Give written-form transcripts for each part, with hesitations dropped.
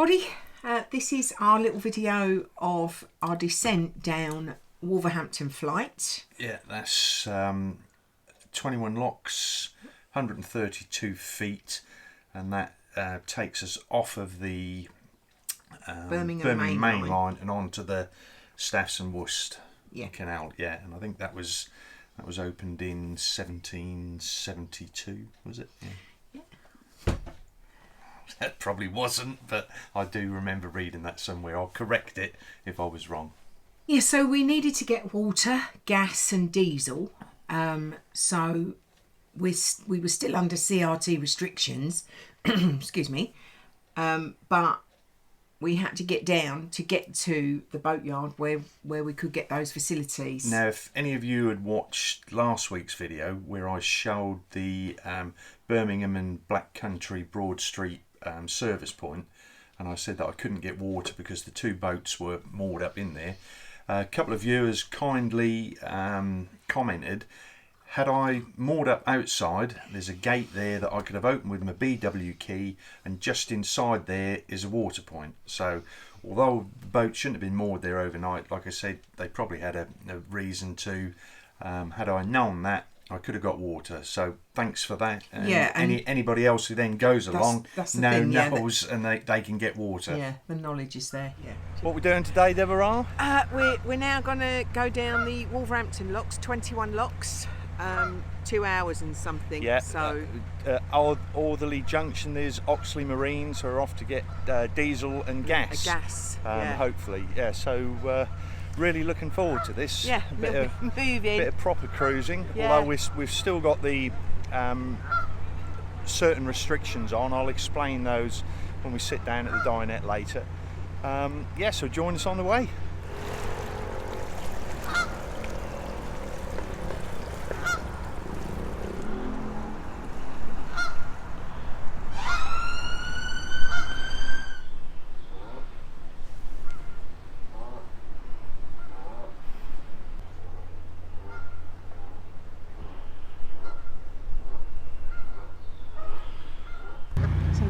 everybody, this is our little video of our descent down Wolverhampton flight. Yeah, that's 21 locks, 132 feet, and that takes us off of the Birmingham Main Line and onto the Staffordshire Worcestershire Canal. Yeah, and I think that was opened in 1772, was it? Yeah. That probably wasn't, but I do remember reading that somewhere. I'll correct it if I was wrong. Yeah, so we needed to get water, gas and diesel. So we were still under CRT restrictions, excuse me, but we had to get down to get to the boatyard where we could get those facilities. Now, if any of you had watched last week's video where I showed the Birmingham and Black Country Broad Street service point, and I said that I couldn't get water because the two boats were moored up in there, a couple of viewers kindly commented, had I moored up outside, there's a gate there that I could have opened with my BW key, and just inside there is a water point. So although the boat shouldn't have been moored there overnight, like I said, they probably had a reason to. Had I known that, I could have got water. So thanks for that. And yeah, and anybody else who then goes along now knows, yeah, and they can get water. Yeah, the knowledge is there. Yeah. What we're doing today, Deborah? We're now going to go down the Wolverhampton locks, 21 locks. 2 hours and something. Yeah. So Alderley Junction, there's Oxley Marines who are off to get diesel and gas. Yeah. Hopefully. Yeah. So really looking forward to this. Yeah. A bit of proper cruising. Yeah. Although we've still got the certain restrictions on. I'll explain those when we sit down at the dinette later. Yeah. So join us on the way.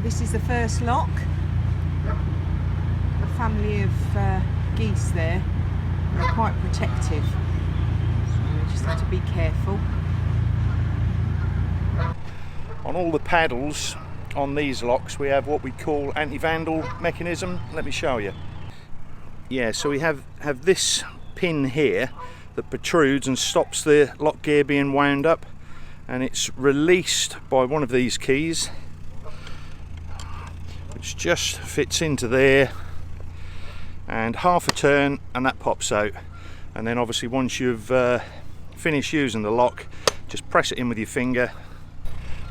This is the first lock. A family of geese there. They're quite protective, so we just have to be careful. On all the paddles on these locks we have what we call anti-vandal mechanism. Let me show you. Yeah, so we have this pin here that protrudes and stops the lock gear being wound up, and it's released by one of these keys, which just fits into there, and half a turn and that pops out. And then obviously once you've finished using the lock, just press it in with your finger,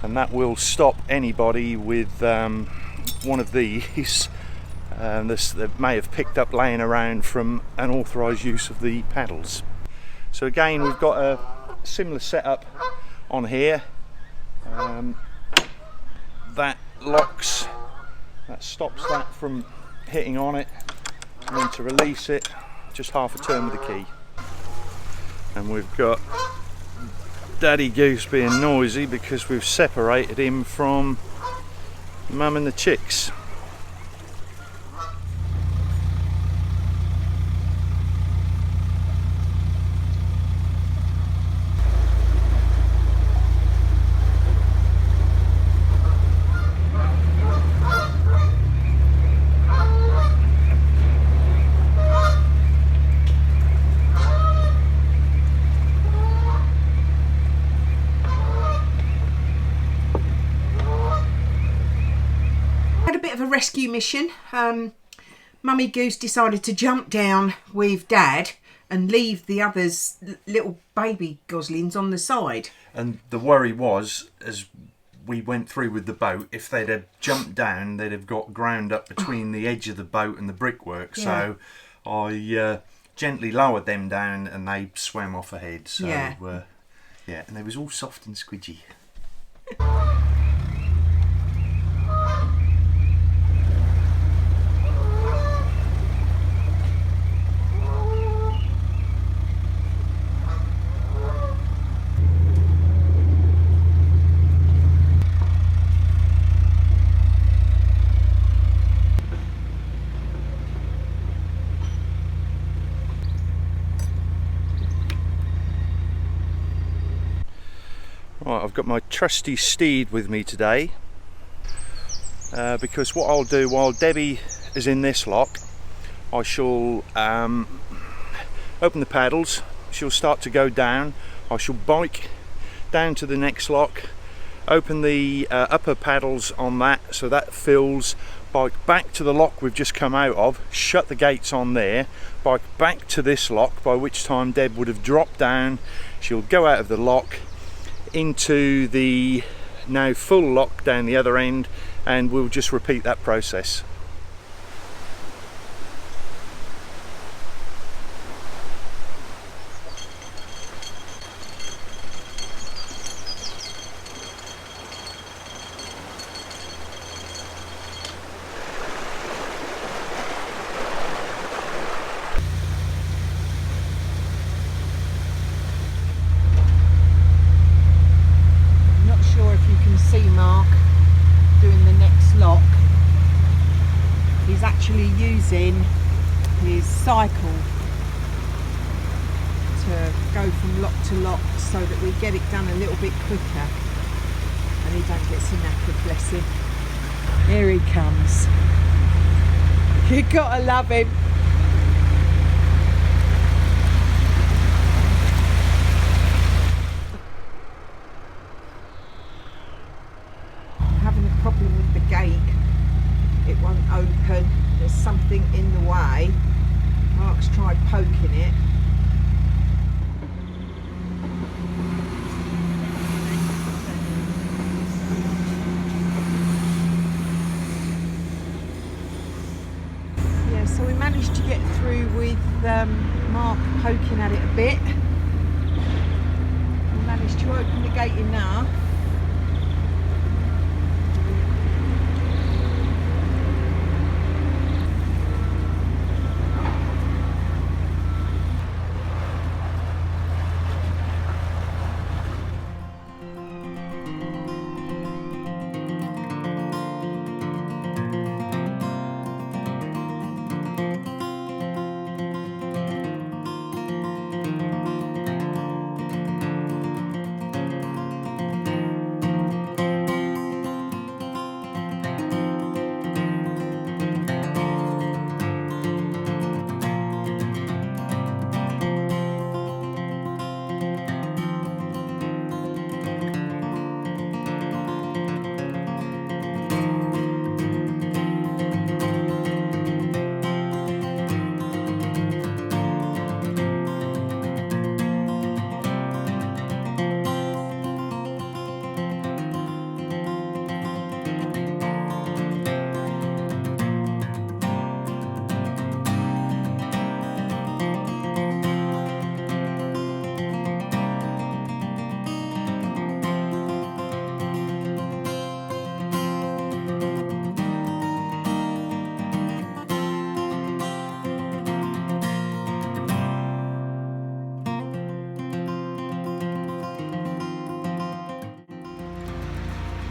and that will stop anybody with one of these that may have picked up laying around from unauthorised use of the paddles. So again, we've got a similar setup on here. That locks, that stops that from hitting on it, and then to release it, just half a turn with the key. And we've got Daddy Goose being noisy because we've separated him from Mum and the chicks. Rescue mission. Mummy Goose decided to jump down with Dad and leave the others, little baby goslings, on the side. And the worry was, as we went through with the boat, if they'd have jumped down, they'd have got ground up between the edge of the boat and the brickwork. Yeah. So I gently lowered them down and they swam off ahead. So yeah, and they was all soft and squidgy. Right, I've got my trusty steed with me today because what I'll do while Debbie is in this lock, I shall open the paddles, she'll start to go down, I shall bike down to the next lock, open the upper paddles on that so that fills, bike back to the lock we've just come out of, shut the gates on there, bike back to this lock, by which time Deb would have dropped down, she'll go out of the lock into the now full lock down the other end, and we'll just repeat that process. See Mark doing the next lock. He's actually using his cycle to go from lock to lock so that we get it done a little bit quicker and he don't get so knackered, bless him. Here he comes. You gotta love him. Problem with the gate, it won't open, there's something in the way. Mark's tried poking it. Yeah, so we managed to get through with Mark poking at it a bit. We managed to open the gate enough.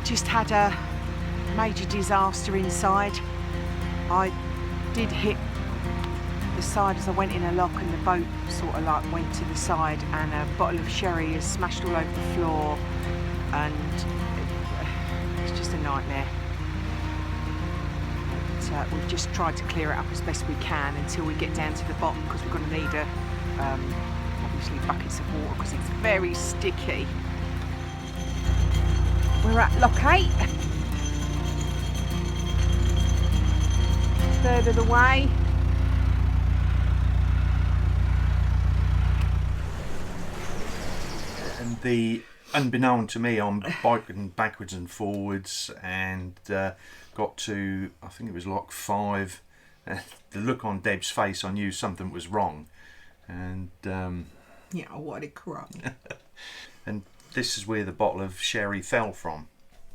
Just had a major disaster inside. I did hit the side as I went in a lock and the boat sort of like went to the side, and a bottle of sherry is smashed all over the floor, and it's just a nightmare. But we've just tried to clear it up as best we can until we get down to the bottom, because we're going to need obviously buckets of water because it's very sticky. We're at lock 8, third of the way. And unbeknown to me, I'm biking backwards and forwards, and got to, I think it was lock 5. The look on Deb's face, I knew something was wrong, and yeah, what a crumb. And this is where the bottle of sherry fell from.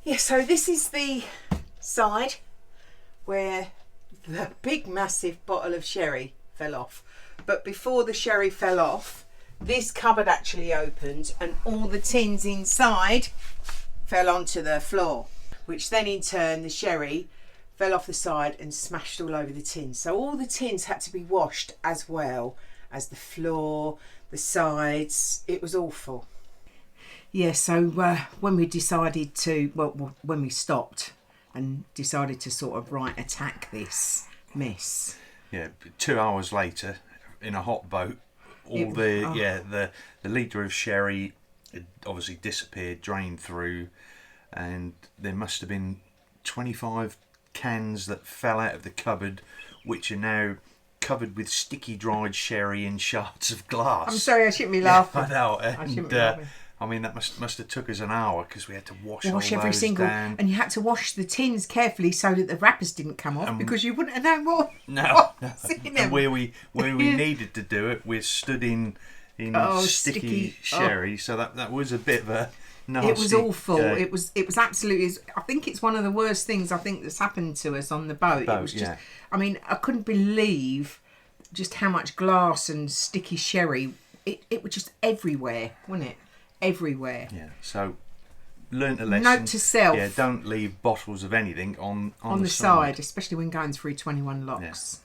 Yeah, so this is the side where the big massive bottle of sherry fell off. But before the sherry fell off, this cupboard actually opened and all the tins inside fell onto the floor, which then in turn the sherry fell off the side and smashed all over the tins. So all the tins had to be washed as well as the floor, the sides. It was awful. Yeah, so when we decided to, when we stopped and decided to sort of attack this mess. Yeah, 2 hours later, in a hot boat, the litre of sherry had obviously disappeared, drained through, and there must have been 25 cans that fell out of the cupboard, which are now covered with sticky dried sherry in shards of glass. I'm sorry, I shouldn't be laughing. I know. I shouldn't be laughing. I mean, that must have took us an hour because we had to wash all every those single down. and you had to wash the tins carefully so that the wrappers didn't come off, because you wouldn't have known what was in them. And where we needed to do it, we stood in sticky sherry, so that was a bit of a nasty. It was awful. It was absolutely. I think it's one of the worst things I think that's happened to us on the boat. It was just. I mean, I couldn't believe just how much glass and sticky sherry. It was just everywhere, wasn't it? Everywhere. Yeah. So, learnt a lesson. Note to self. Yeah. Don't leave bottles of anything on the side, especially when going through 21 locks. Yeah.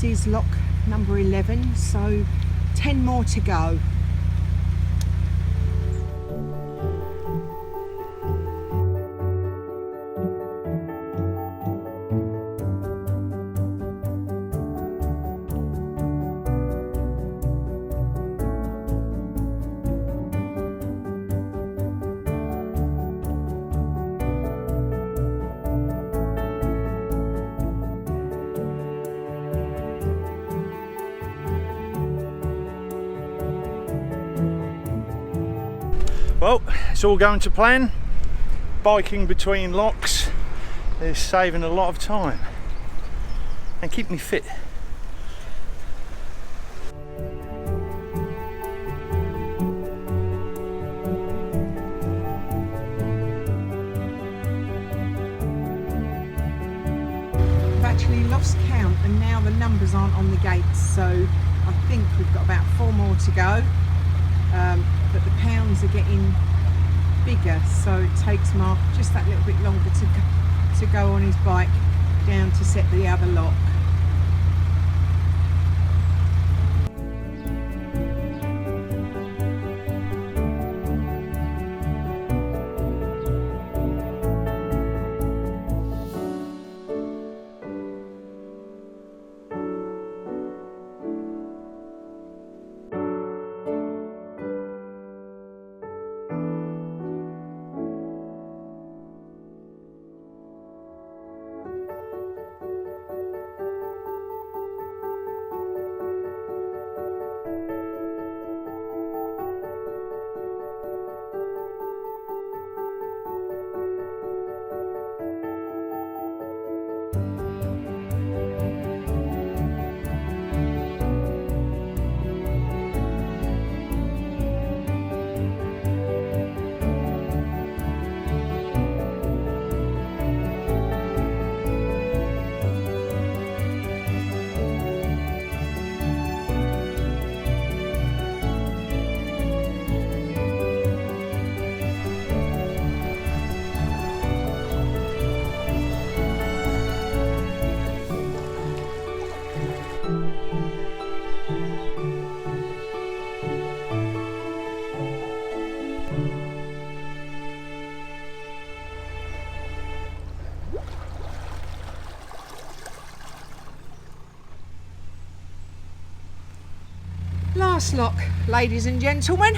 This is lock number 11, so 10 more to go. Well, it's all going to plan. Biking between locks is saving a lot of time and keep me fit. I've actually lost count, and now the numbers aren't on the gates, so I think we've got about 4 more to go. But the pounds are getting bigger, so it takes Mark just that little bit longer to go on his bike down to set the other lock. Last lock, ladies and gentlemen.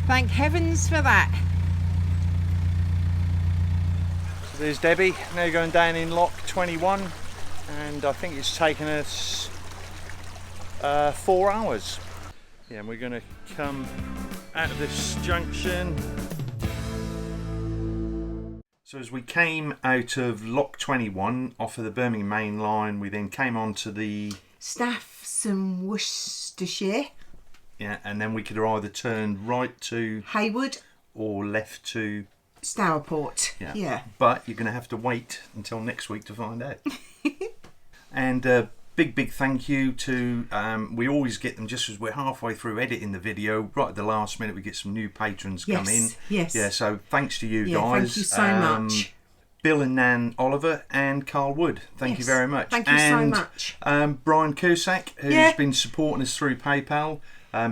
Thank heavens for that. So there's Debbie, now going down in lock 21, and I think it's taken us 4 hours. Yeah, and we're going to come out of this junction. So as we came out of lock 21 off of the Birmingham Main Line, we then came on to the Staffordshire Worcestershire. Yeah, and then we could either turn right to Hayward or left to Stourport. Yeah. But you're going to have to wait until next week to find out. And big thank you to, we always get them just as we're halfway through editing the video. Right at the last minute we get some new patrons come in. Yes. Yeah, so thanks to you guys. Thank you so much. Bill and Nan Oliver and Carl Wood. Thank you very much. Thank you so much. Brian Cusack, who's been supporting us through PayPal.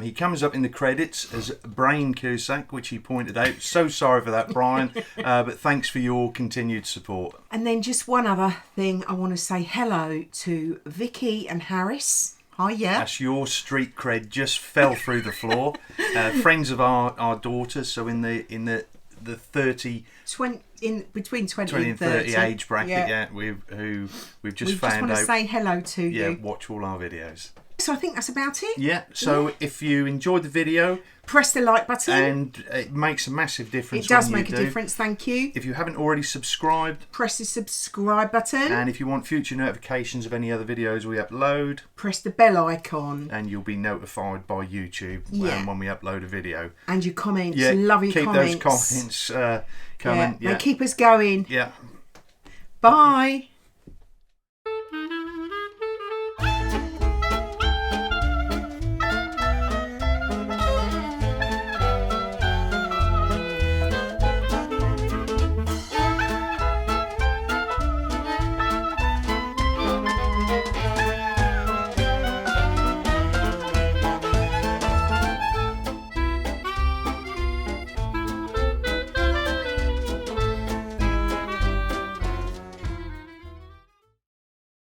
He comes up in the credits as Brain Cusack, which he pointed out. So sorry for that, Brian, but thanks for your continued support. And then just one other thing, I want to say hello to Vicky and Harris. Hi, yeah. That's your street cred just fell through the floor. Friends of our daughters, so in the 30... between 20 and 30 age bracket, we've just found out. We just want to say hello to you. Yeah, watch all our videos. So I think that's about it. Yeah, so if you enjoyed the video, press the like button. And it makes a massive difference. It does make a difference, thank you. If you haven't already subscribed, press the subscribe button. And if you want future notifications of any other videos we upload, press the bell icon. And you'll be notified by YouTube when we upload a video. And your comments, love your comments. Keep those comments coming. They keep us going. Yeah. Bye.